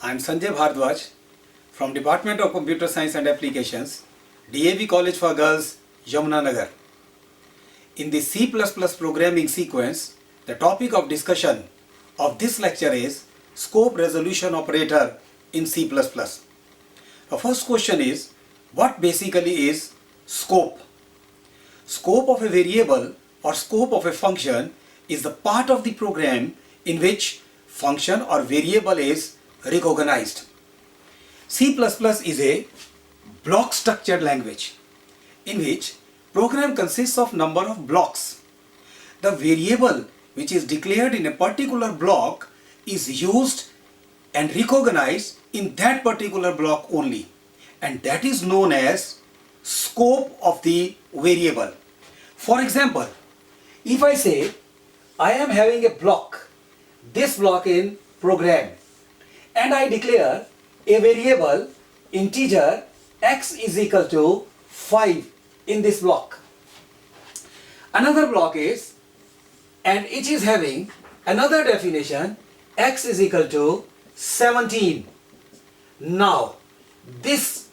I'm Sanjay Bhardwaj from Department of Computer Science and Applications, DAV College for Girls, Yamunanagar. In the C++ programming sequence, the topic of discussion of this lecture is scope resolution operator in C++. The first question is, what basically is scope? Scope of a variable or scope of a function is the part of the program in which function or variable is recognized. C++ is a block structured language in which program consists of number of blocks. The variable which is declared in a particular block is used and recognized in that particular block only, and that is known as scope of the variable. For example, if I say I am having a block, this block in program, and I declare a variable integer x is equal to 5 in this block. Another block is, and it is having another definition, x is equal to 17. Now, this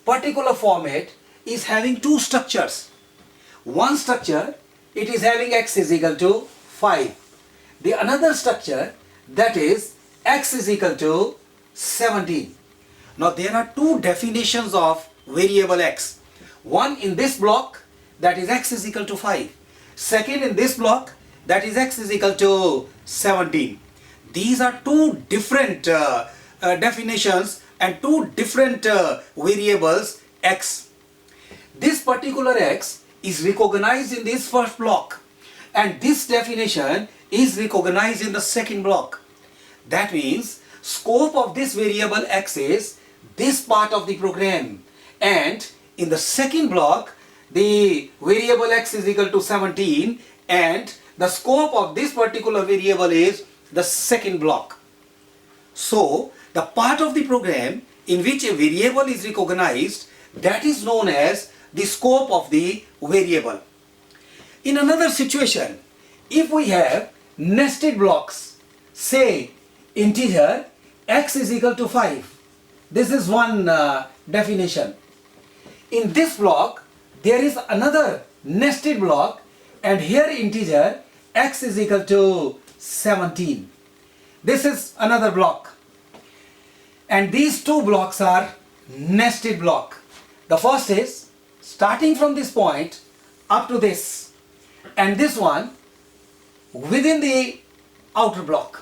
particular format is having two structures. One structure, it is having x is equal to 5. The another structure, that is x is equal to 17. Now there are two definitions of variable x. One in this block, that is x is equal to 5. Second in this block, that is x is equal to 17. These are two different definitions and two different variables x. This particular x is recognized in this first block, and this definition is recognized in the second block. That means scope of this variable x is this part of the program, and in the second block the variable x is equal to 17, and the scope of this particular variable is the second block. So the part of the program in which a variable is recognized, that is known as the scope of the variable. In another situation, if we have nested blocks, say integer x is equal to 5, this is one definition. In this block there is another nested block, and here integer x is equal to 17. This is another block, and these two blocks are nested block. The first is starting from this point up to this, and this one within the outer block.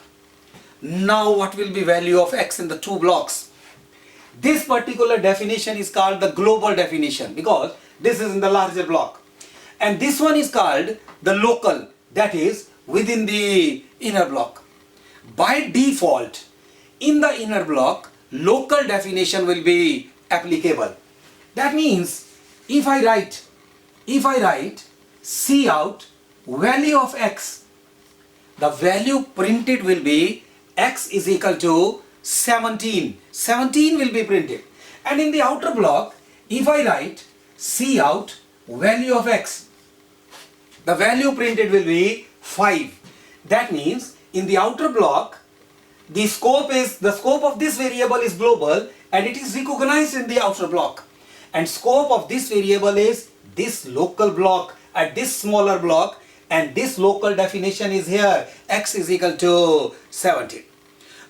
Now what will be value of x in the two blocks? This particular definition is called the global definition because this is in the larger block, and this one is called the local, that is within the inner block. By default, in the inner block, local definition will be applicable. That means if I write cout value of x, the value printed will be x is equal to 17. 17 will be printed. And in the outer block, if I write cout value of x, the value printed will be 5. That means in the outer block, the scope of this variable is global, and it is recognized in the outer block. And scope of this variable is this local block at this smaller block, and this local definition is here, x is equal to 17.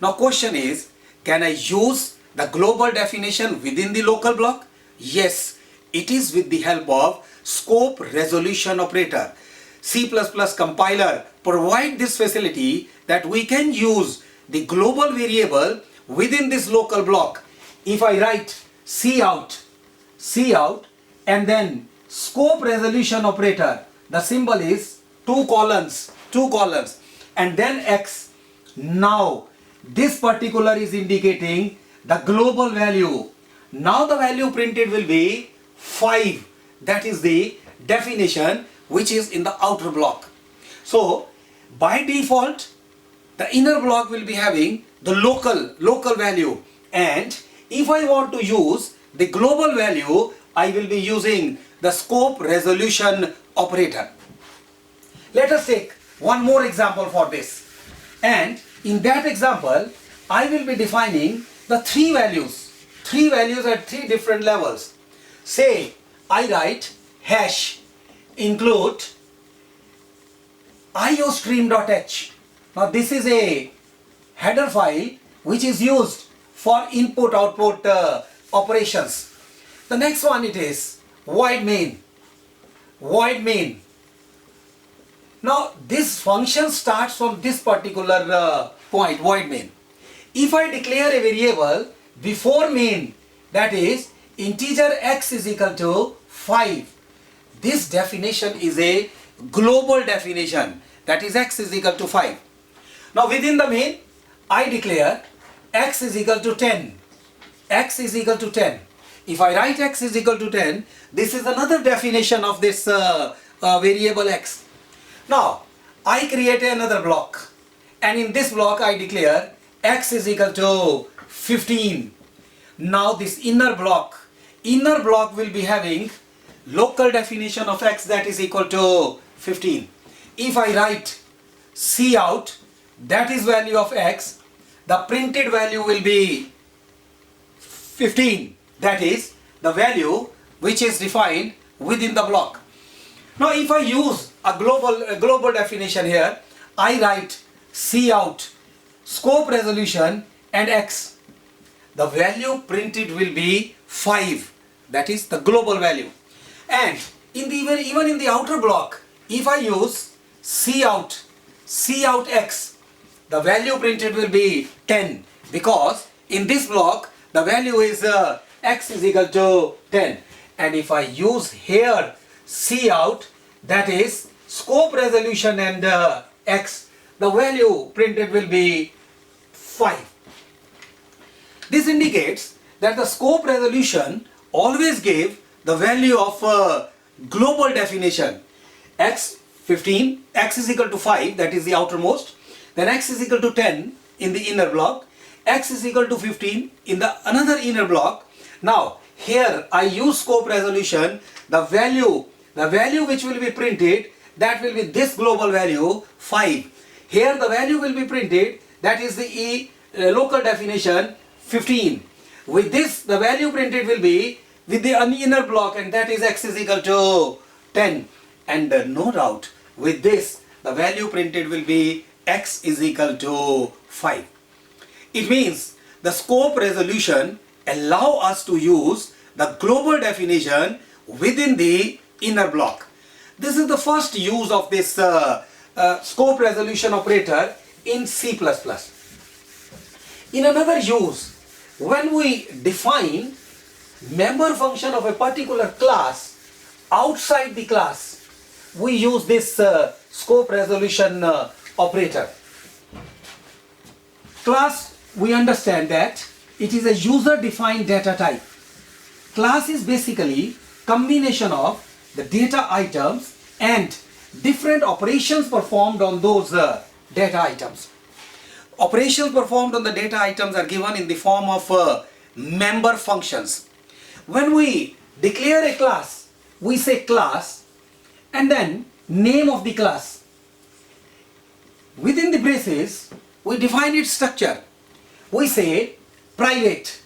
Now question is, can I use the global definition within the local block? Yes, it is with the help of scope resolution operator. C++ compiler provide this facility that we can use the global variable within this local block. If I write cout and then scope resolution operator, the symbol is two columns, and then x. Now this particular is indicating the global value. Now the value printed will be 5. That is the definition which is in the outer block. So by default, the inner block will be having the local value, and if I want to use the global value, I will be using the scope resolution operator. Let us take one more example for this, and in that example I will be defining the three values at three different levels. Say I write hash include iostream.h. Now this is a header file which is used for input output operations. The next one it is void main. Now this function starts from this particular point, void main. If I declare a variable before main, that is integer x is equal to 5, this definition is a global definition, that is x is equal to 5. Now within the main I declare x is equal to 10. If I write x is equal to 10, this is another definition of this variable x. Now I create another block, and in this block I declare x is equal to 15. Now this inner block will be having local definition of x, that is equal to 15. If I write cout, that is value of x, the printed value will be 15, that is the value which is defined within the block. Now if I use a global definition here, I write cout, scope resolution and x, the value printed will be 5, that is the global value. And even in the outer block, if I use cout x, the value printed will be 10, because in this block the value is x is equal to 10. And if I use here cout, that is scope resolution and x, the value printed will be 5. This indicates that the scope resolution always gave the value of global definition, x 15, x is equal to 5, that is the outermost, then x is equal to 10 in the inner block, x is equal to 15 in the another inner block. Now here I use scope resolution, the value which will be printed, that will be this global value 5. Here the value will be printed, that is the local definition 15. With this the value printed will be with the inner block, and that is x is equal to 10. And no doubt with this the value printed will be x is equal to 5. It means the scope resolution allow us to use the global definition within the inner block. This is the first use of this scope resolution operator in C++. In another use, when we define member function of a particular class outside the class, we use this scope resolution operator. Class, we understand that it is a user defined data type. Class is basically combination of the data items and different operations performed on those data items. Operations performed on the data items are given in the form of member functions. When we declare a class, we say class and then name of the class. Within the braces, we define its structure. We say private,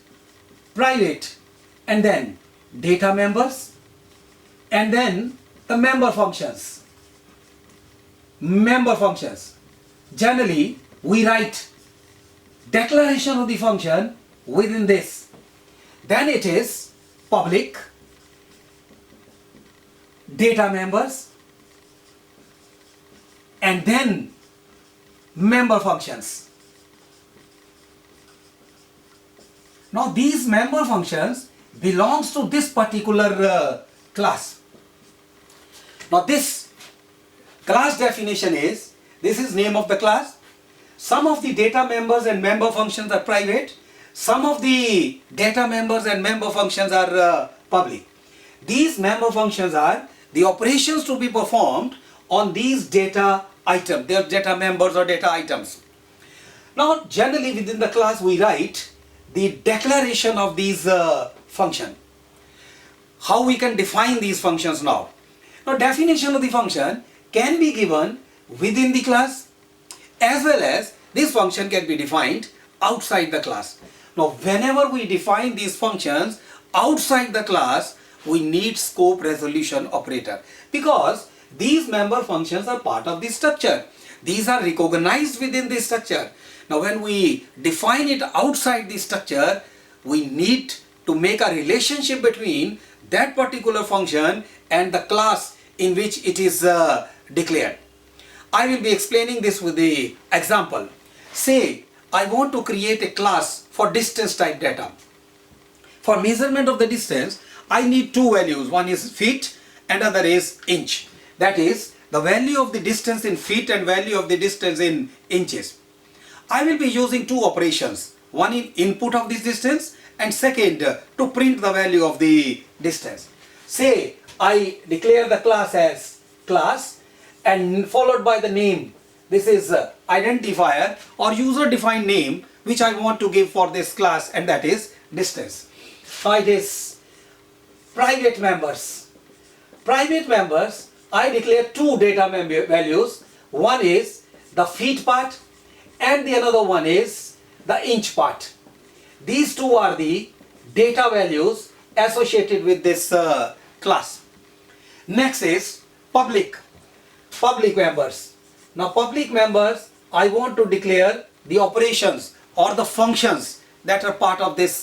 and then data members, and then the member functions. Generally, we write declaration of the function within this. Then it is public, data members, and then member functions. Now these member functions belongs to this particular class. Now this class definition is, this is name of the class. Some of the data members and member functions are private. Some of the data members and member functions are public. These member functions are the operations to be performed on these data items. They are data members or data items. Now generally within the class we write the declaration of these functions. How we can define these functions now? Now definition of the function can be given within the class, as well as this function can be defined outside the class. Now whenever we define these functions outside the class, we need scope resolution operator, because these member functions are part of the structure. These are recognized within the structure. Now when we define it outside the structure, we need to make a relationship between that particular function and the class in which it is declared. I will be explaining this with the example. Say I want to create a class for distance type data. For measurement of the distance, I need two values. One is feet and other is inch. That is the value of the distance in feet and value of the distance in inches. I will be using two operations. One in input of this distance and second to print the value of the distance. Say I declare the class as class and followed by the name. This is identifier or user defined name which I want to give for this class, and that is distance. Now it is private members. Private members, I declare two data values. One is the feet part and the another one is the inch part. These two are the data values associated with this class. Next is public members. Now public members, I want to declare the operations or the functions that are part of this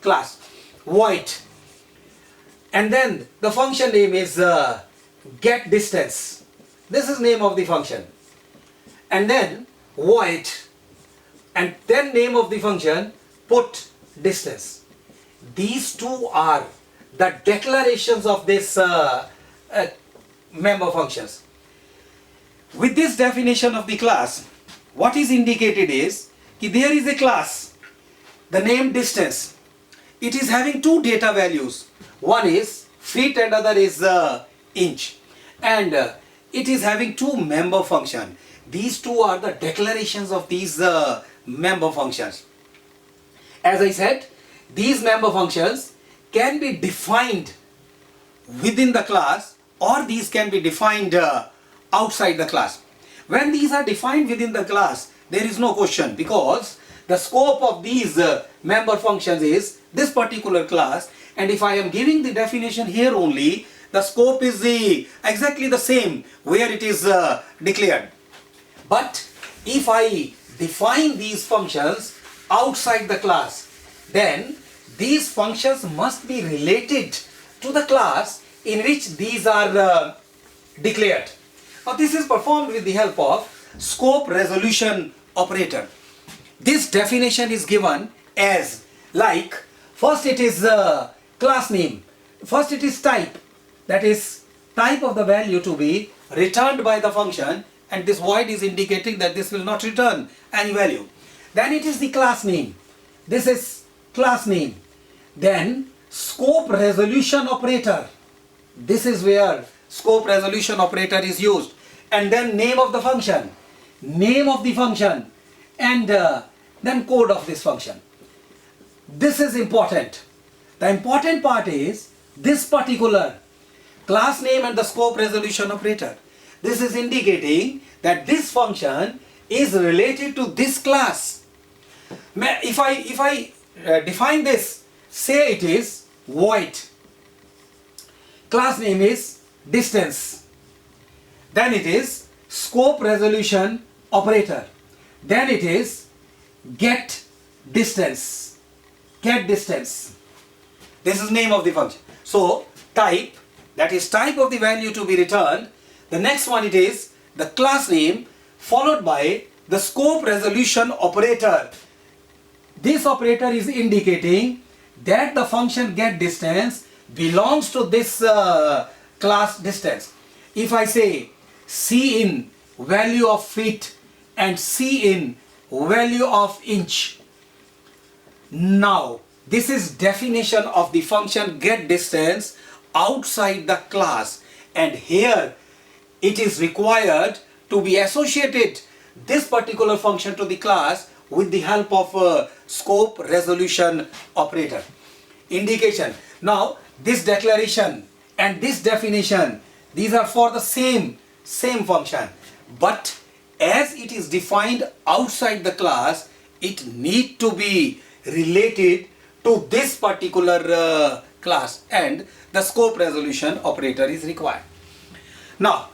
class. Void. And then the function name is get distance. This is name of the function. And then void. And then name of the function put distance. These two are the declarations of this member functions. With this definition of the class, what is indicated is that there is a class, the name distance. It is having two data values. One is feet and other is inch. And it is having two member functions. These two are the declarations of these member functions. As I said, these member functions can be defined within the class or these can be defined outside the class. When these are defined within the class, there is no question, because the scope of these member functions is this particular class, and if I am giving the definition here only, the scope is exactly the same where it is declared. But if I define these functions outside the class, then these functions must be related to the class in which these are declared. Now this is performed with the help of scope resolution operator. This definition is given as like, first it is class name, first it is type, that is type of the value to be returned by the function, and this void is indicating that this will not return any value. Then it is the class name, this is class name. Then scope resolution operator, this is where scope resolution operator is used, and then name of the function, and then code of this function. This is important. The important part is this particular class name and the scope resolution operator. This is indicating that this function is related to this class. If I define this, say it is void, class name is distance, then it is scope resolution operator, then it is get distance. This is name of the function. So type, that is type of the value to be returned. The next one, it is the class name followed by the scope resolution operator. This operator is indicating that the function get distance belongs to this class distance. If I say C in value of feet and C in value of inch, now this is definition of the function get distance outside the class, and here it is required to be associated this particular function to the class with the help of scope resolution operator. Indication. Now this declaration and this definition, these are for the same function, but as it is defined outside the class, it need to be related to this particular class, and the scope resolution operator is required. Now,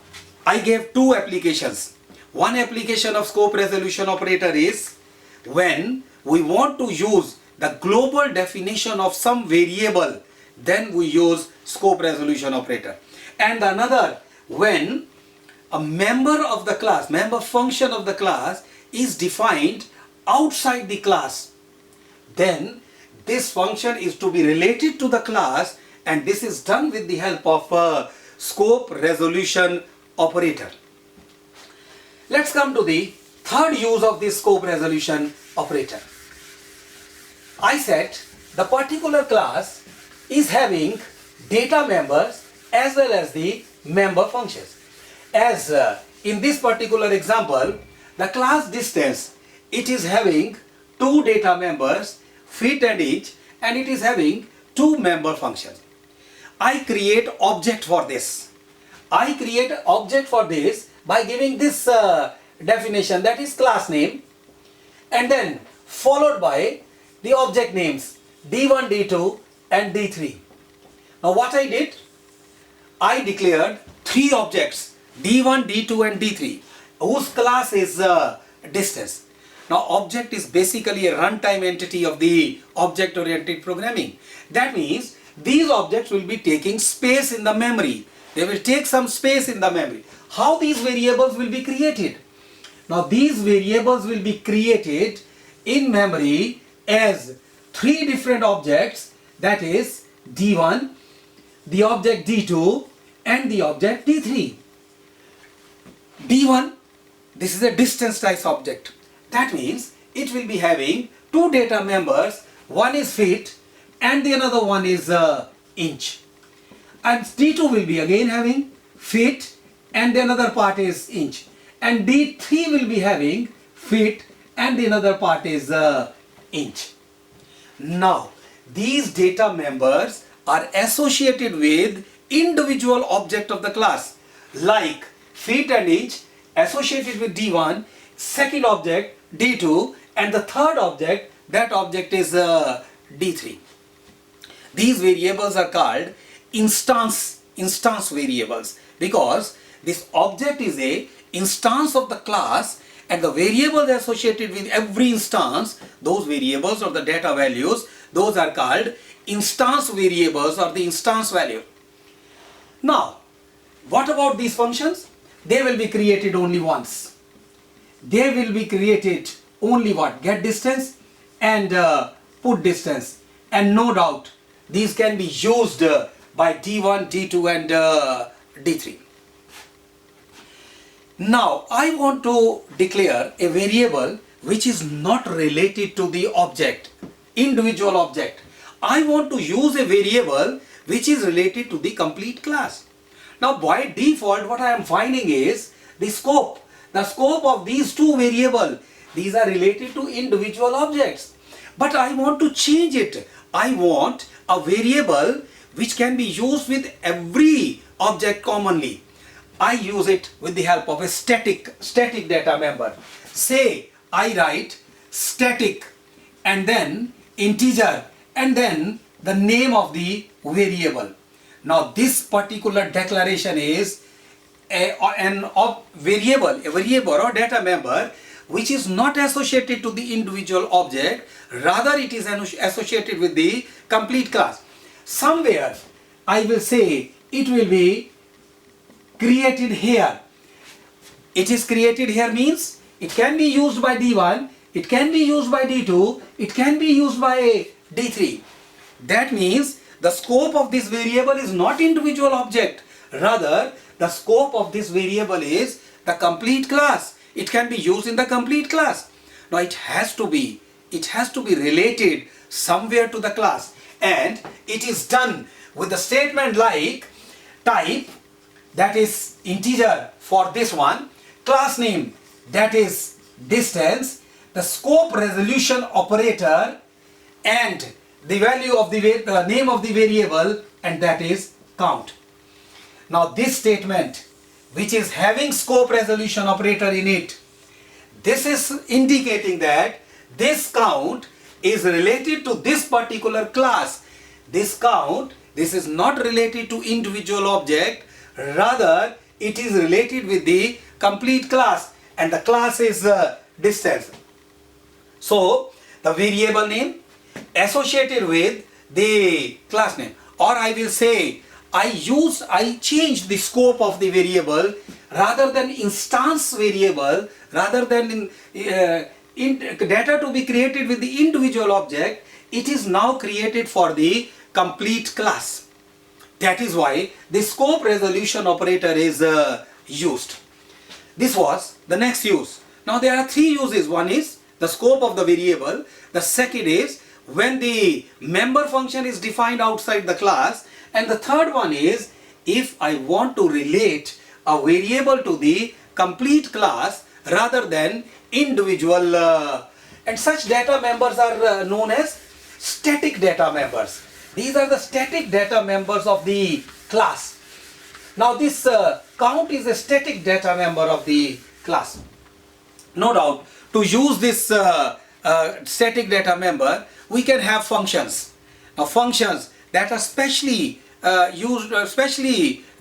I gave two applications. One application of scope resolution operator is when we want to use the global definition of some variable, then we use scope resolution operator. And another, when a member of the class, member function of the class is defined outside the class, then this function is to be related to the class, and this is done with the help of a scope resolution operator. Let's come to the third use of this scope resolution operator. I said the particular class is having data members as well as the member functions. As in this particular example, the class distance, it is having two data members, feet and inch, and it is having two member functions. I create object for this. I create object for this by giving this definition, that is class name, and then followed by the object names D1, D2 and D3. Now what I did, I declared three objects D1, D2 and D3 whose class is distance. Now object is basically a runtime entity of the object-oriented programming. That means these objects will be taking space in the memory. They will take some space in the memory. How these variables will be created? Now these variables will be created in memory as three different objects, that is D1, the object D2 and the object D3. D1, this is a distance type object. That means it will be having two data members, one is feet and the another one is inch. And D2 will be again having feet and the another part is inch. And D3 will be having feet and the another part is inch. Now, these data members are associated with individual object of the class, like feet and inch associated with D1, second object D2, and the third object, that object is D3. These variables are called instance variables, because this object is a instance of the class, and the variables associated with every instance, those variables or the data values, those are called instance variables or the instance value. Now, what about these functions? They will be created only once. They will be created only what? Get distance and put distance. And no doubt, these can be used by D1, D2 and D3. Now, I want to declare a variable which is not related to the object, individual object. I want to use a variable which is related to the complete class. Now, by default, what I am finding is the scope. The scope of these two variables, these are related to individual objects. But I want to change it. I want a variable which can be used with every object commonly. I use it with the help of a static data member. Say I write static and then integer and then the name of the variable. Now this particular declaration is a variable or data member which is not associated to the individual object, rather it is associated with the complete class. Somewhere I will say it will be created here. It is created here means it can be used by D1, it can be used by D2, it can be used by D3. That means the scope of this variable is not individual object, rather the scope of this variable is the complete class. It can be used in the complete class. Now it has to be related somewhere to the class, and it is done with the statement like type, that is integer for this one, class name, that is distance, the scope resolution operator, and the value of the name of the variable, and that is count. Now this statement, which is having scope resolution operator in it, this is indicating that this count is related to this particular class. This count, this is not related to individual object, rather it is related with the complete class, and the class is distance. So the variable name associated with the class name, or I will say I changed the scope of the variable, rather than instance variable, rather than data to be created with the individual object, it is now created for the complete class. That is why the scope resolution operator is used. This was the next use. Now there are three uses. One is the scope of the variable. The second is when the member function is defined outside the class. And the third one is if I want to relate a variable to the complete class rather than individual. And such data members are known as static data members. These are the static data members of the class. Now this count is a static data member of the class. No doubt, to use this static data member, we can have functions. Now functions that are specially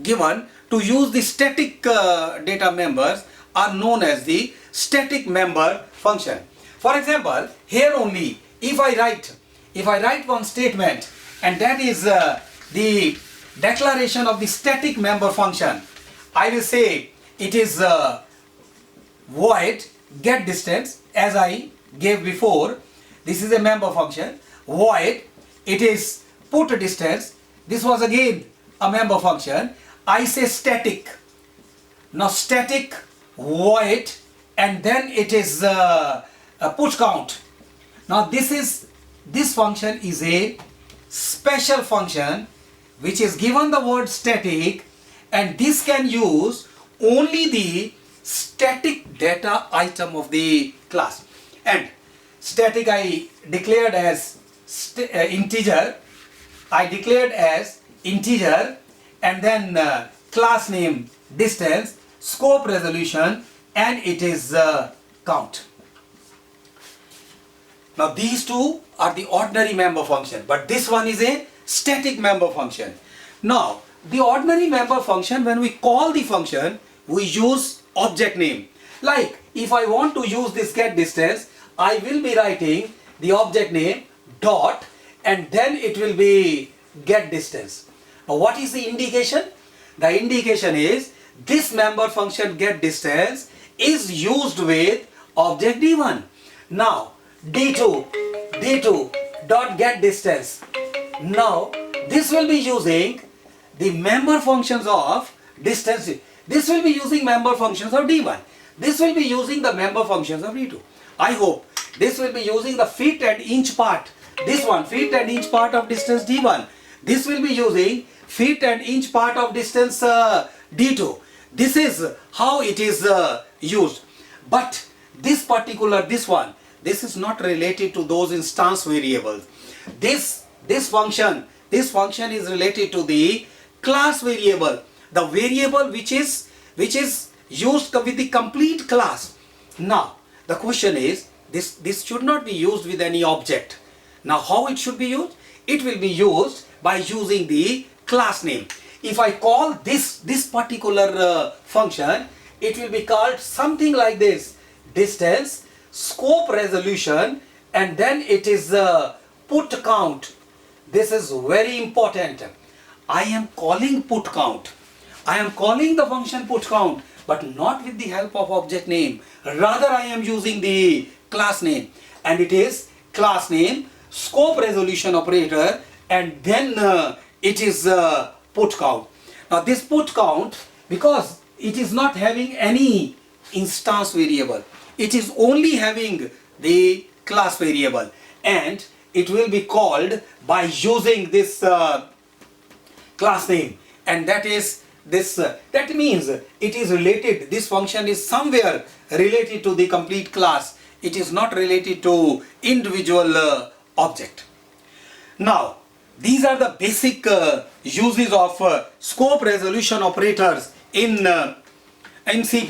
given to use the static data members are known as the static member function. For example, here only if I write one statement, and that is the declaration of the static member function, I will say it is void get distance, as I gave before. This is a member function. Void, it is put distance. This was again a member function. I say static. Now static void, and then it is a put count. Now this function is a special function which is given the word static, and this can use only the static data item of the class. And static I declared as integer. And then class name distance, scope resolution, and it is count. Now these two are the ordinary member function, but this one is a static member function. Now the ordinary member function, when we call the function, we use object name. Like if I want to use this get distance, I will be writing the object name dot, and then it will be get distance. Now what is the indication? The indication is this member function get distance is used with object d1. Now d2 dot get distance. Now this will be using the member functions of distance. This will be using member functions of d1. This will be using the member functions of d2. I hope this will be using the feet and inch part. This one, feet and inch part of distance d1. This will be using feet and inch part of distance d2. This is how it is used. But this one, this is not related to those instance variables. This function is related to the class variable, the variable which is used with the complete class. Now the question is, this should not be used with any object. Now how it should be used? It will be used by using the class name. If I call this particular function, it will be called something like this: distance, scope resolution, and then it is put count. This is very important. I am calling put count. I am calling the function put count, but not with the help of object name. Rather I am using the class name, and it is class name, scope resolution operator, and then it is put count. Now this put count, because it is not having any instance variable, it is only having the class variable, and it will be called by using this class name, and that is this. That means it is related. This function is somewhere related to the complete class. It is not related to individual object. Now these are the basic uses of scope resolution operators in C++.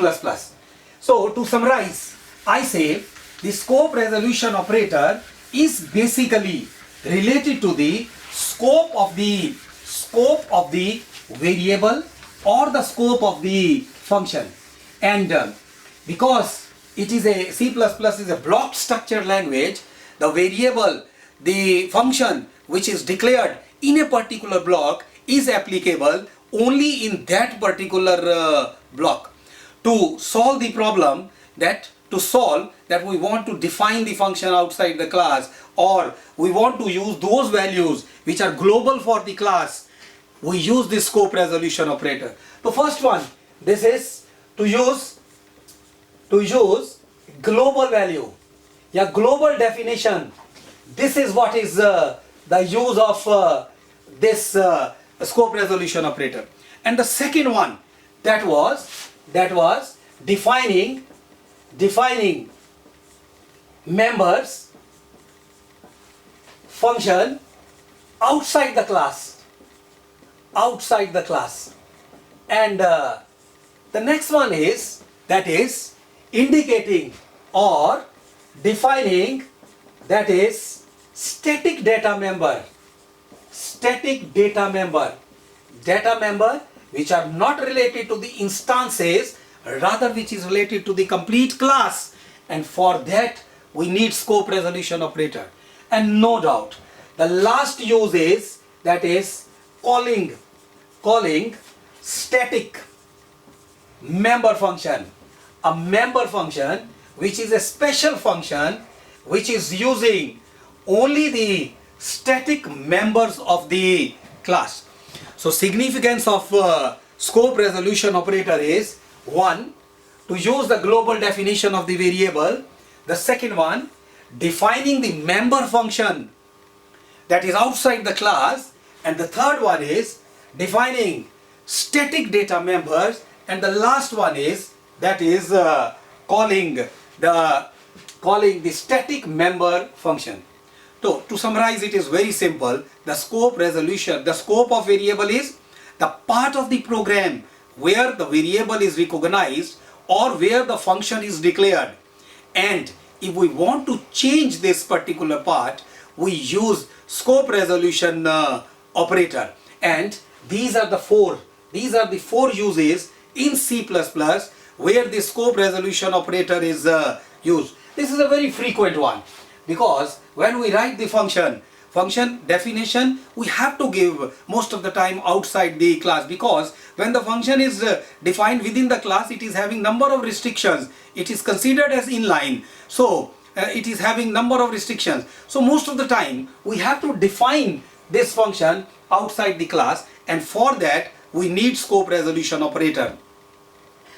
So to summarize, I say the scope resolution operator is basically related to the scope of the variable or the scope of the function. And because it is a C++ is a block structured language, the variable, the function which is declared in a particular block is applicable only in that particular block. To solve the problem that we want to define the function outside the class, or we want to use those values which are global for the class, we use this scope resolution operator. The first one, this is to use global value, yeah, global definition. This is what is the use of this scope resolution operator. And the second one, that was defining members function outside the class. And the next one is, that is indicating or defining, that is static data member which are not related to the instances, rather which is related to the complete class, and for that we need scope resolution operator. And no doubt the last use is, that is calling static member function, a member function which is a special function which is using only the static members of the class. So significance of scope resolution operator is, one, to use the global definition of the variable. The second one, defining the member function that is outside the class. And the third one is defining static data members. And the last one is, that is calling the static member function. So to summarize, it is very simple. The scope of variable is the part of the program where the variable is recognized or where the function is declared. And if we want to change this particular part, we use scope resolution operator. And these are the four uses in C++ where the scope resolution operator is used. This is a very frequent one, because when we write the function definition, we have to give most of the time outside the class, because when the function is defined within the class, it is having number of restrictions. It is considered as inline, so it is having number of restrictions. So most of the time we have to define this function outside the class, and for that we need scope resolution operator.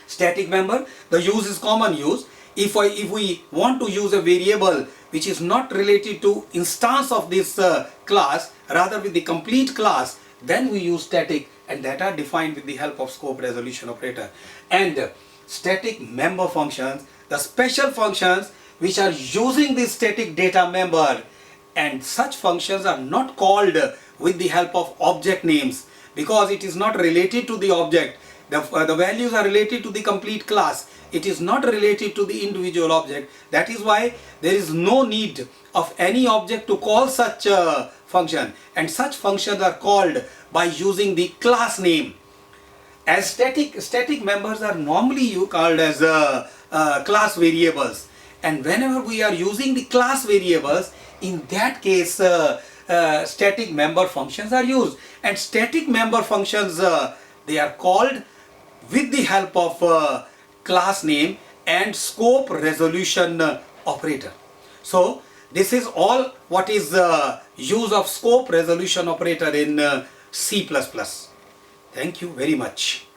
Static member, the use is common use. If we want to use a variable which is not related to instance of this class, rather with the complete class, then we use static, and that are defined with the help of scope resolution operator. And static member functions, the special functions which are using this static data member, and such functions are not called with the help of object names, because it is not related to the object. The values are related to the complete class. It is not related to the individual object. That is why there is no need of any object to call such a function, and such functions are called by using the class name. As static members are normally called as class variables, and whenever we are using the class variables, in that case static member functions are used. And static member functions, they are called with the help of class name and scope resolution operator. So this is all what is use of scope resolution operator in C++. Thank you very much.